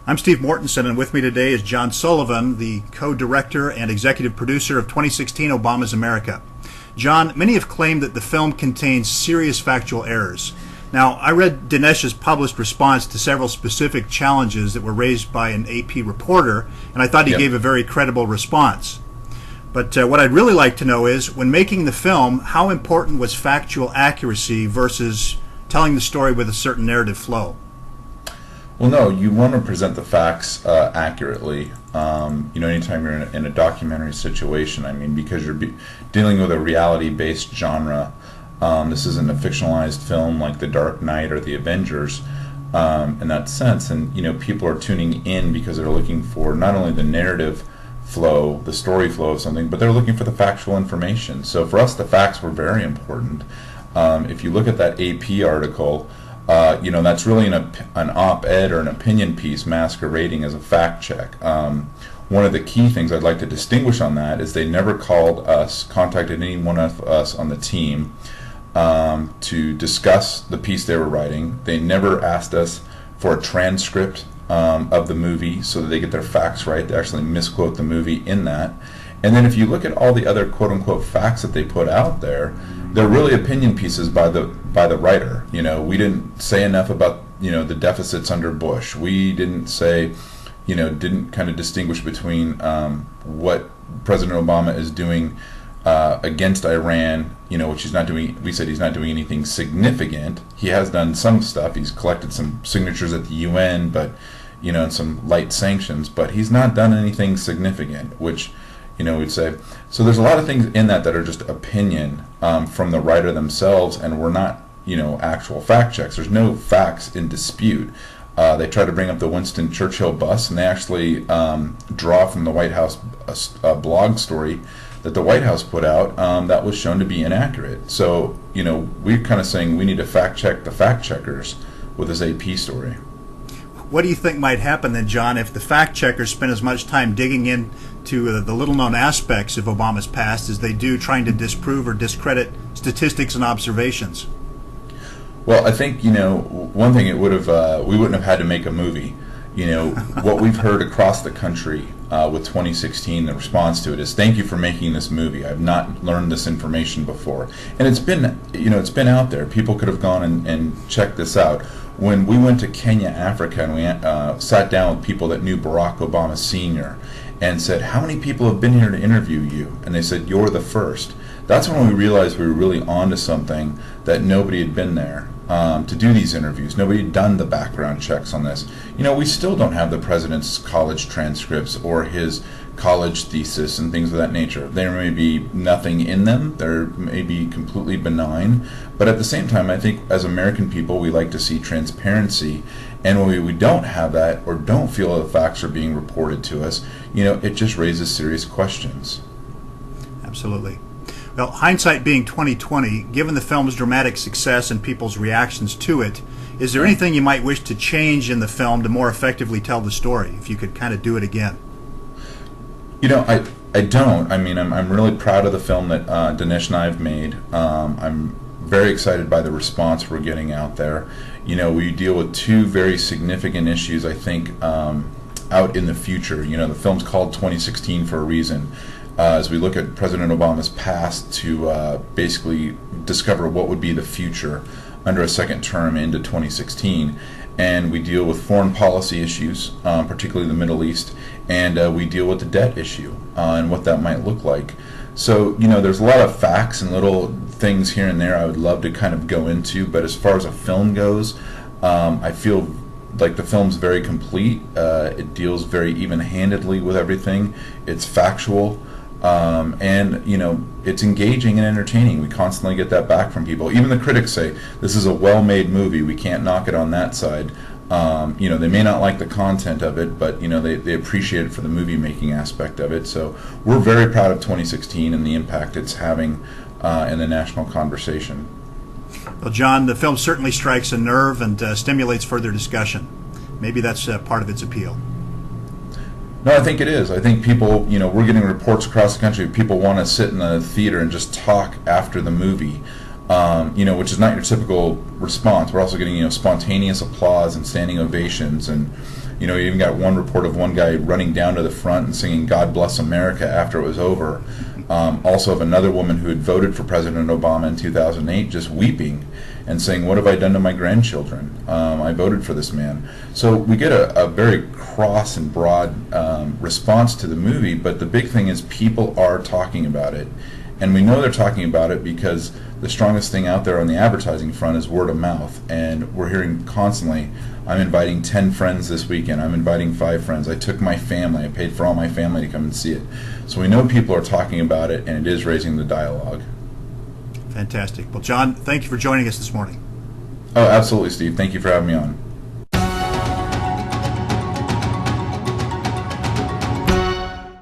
I'm Steve Mortensen, and with me today is John Sullivan, the co-director and executive producer of 2016 Obama's America. John, many have claimed that the film contains serious factual errors. Now, I read Dinesh's published response to several specific challenges that were raised by an AP reporter, and I thought he gave a very credible response. But what I'd really like to know is, when making the film, how important was factual accuracy versus telling the story with a certain narrative flow? Well, no, you want to present the facts accurately. Anytime you're in a documentary situation, because you're dealing with a reality-based genre. This isn't a fictionalized film like The Dark Knight or The Avengers in that sense. And, people are tuning in because they're looking for not only the narrative flow, the story flow of something, but they're looking for the factual information. So for us, the facts were very important. If you look at that AP article, that's really an op-ed or an opinion piece masquerading as a fact check. One of the key things I'd like to distinguish on that is they never contacted any one of us on the team to discuss the piece they were writing. They never asked us for a transcript of the movie so that they get their facts right. They actually misquote the movie in that. And then if you look at all the other quote-unquote facts that they put out there, they're really opinion pieces by the writer. We didn't say enough about the deficits under Bush. We didn't say, didn't kind of distinguish between what President Obama is doing against Iran, which he's not doing. We said he's not doing anything significant. He has done some stuff. He's collected some signatures at the UN, but and some light sanctions. But he's not done anything significant, which we'd say. So there's a lot of things in that are just opinion from the writer themselves, and we're not, actual fact checks. There's no facts in dispute. They try to bring up the Winston Churchill bus, and they actually draw from the White House blog story that the White House put out that was shown to be inaccurate. So, we're kind of saying we need to fact check the fact checkers with this AP story. What do you think might happen then, John, if the fact checkers spend as much time digging into the little-known aspects of Obama's past as they do trying to disprove or discredit statistics and observations? Well, I think, one thing we wouldn't have had to make a movie. What we've heard across the country with 2016, the response to it is, thank you for making this movie. I've not learned this information before. And it's been out there. People could have gone and checked this out. When we went to Kenya, Africa, and we sat down with people that knew Barack Obama Sr. and said, how many people have been here to interview you? And they said, you're the first. That's when we realized we were really onto something, that nobody had been there to do these interviews. Nobody had done the background checks on this. We still don't have the president's college transcripts or his college thesis and things of that nature. There may be nothing in them. There may be completely benign. But at the same time, I think as American people, we like to see transparency. And when we don't have that or don't feel the facts are being reported to us, it just raises serious questions. Absolutely. Well, hindsight being 2020, given the film's dramatic success and people's reactions to it, is there anything you might wish to change in the film to more effectively tell the story, if you could kind of do it again? I don't. I'm really proud of the film that Dinesh and I have made. I'm very excited by the response we're getting out there. We deal with two very significant issues, I think, out in the future. The film's called 2016 for a reason. As we look at President Obama's past to basically discover what would be the future under a second term into 2016. And we deal with foreign policy issues, particularly the Middle East, and we deal with the debt issue and what that might look like. So, there's a lot of facts and little things here and there I would love to kind of go into, but as far as a film goes, I feel like the film's very complete. It deals very even-handedly with everything. It's factual. And it's engaging and entertaining. We constantly get that back from people. Even the critics say this is a well-made movie. We can't knock it on that side. They may not like the content of it, but they appreciate it for the movie-making aspect of it. So we're very proud of 2016 and the impact it's having in the national conversation. Well, John, the film certainly strikes a nerve and stimulates further discussion. Maybe that's part of its appeal. No, I think it is. I think people, we're getting reports across the country. People want to sit in the theater and just talk after the movie. which is not your typical response. We're also getting, spontaneous applause and standing ovations, and You know, you even got one report of one guy running down to the front and singing "God Bless America" after it was over. Also of another woman who had voted for President Obama in 2008 just weeping and saying, "What have I done to my grandchildren? I voted for this man." So we get a very cross and broad response to the movie, but the big thing is people are talking about it. And we know they're talking about it because the strongest thing out there on the advertising front is word of mouth. And we're hearing constantly, I'm inviting 10 friends this weekend, I'm inviting 5 friends, I took my family, I paid for all my family to come and see it. So we know people are talking about it, and it is raising the dialogue. Fantastic. Well, John, thank you for joining us this morning. Oh, absolutely, Steve. Thank you for having me on.